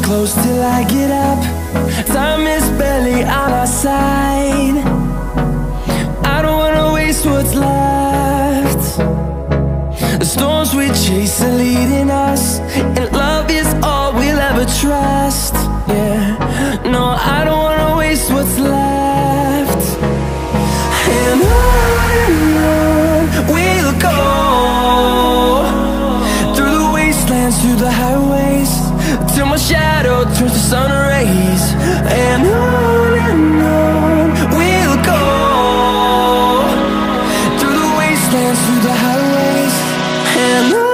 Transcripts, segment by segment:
close till I get up. Time is barely on our side. I don't wanna waste what's left. The storms we chase are leading us, and love is all we'll ever trust. Yeah, no, I don't wanna waste what's left. And on we'll go, through the wastelands, through the highways, till my shadow turns to sun rays. And on we'll go, through the wastelands, through the highways, and on.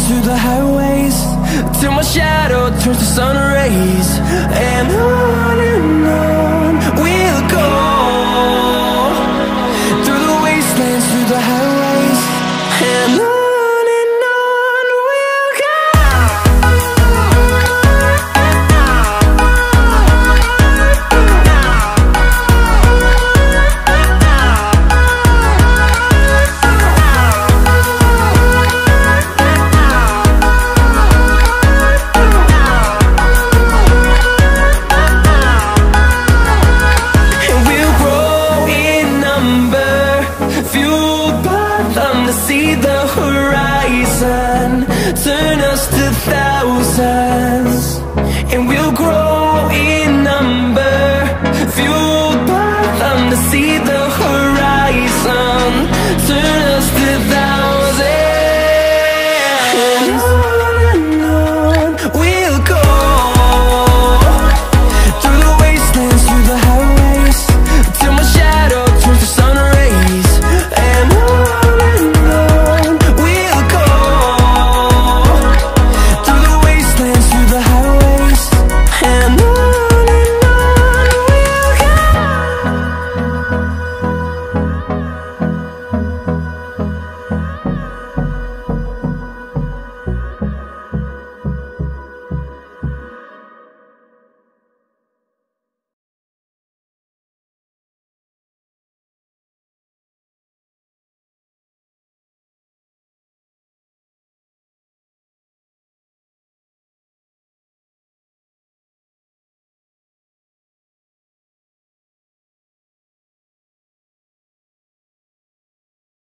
Through the highways, till my shadow turns to sun rays. And on we'll go, through the wastelands, through the highways, and on we'll go. See the horizon, turn us to thousands, and we'll grow in number, fueled by them to see the horizon, turn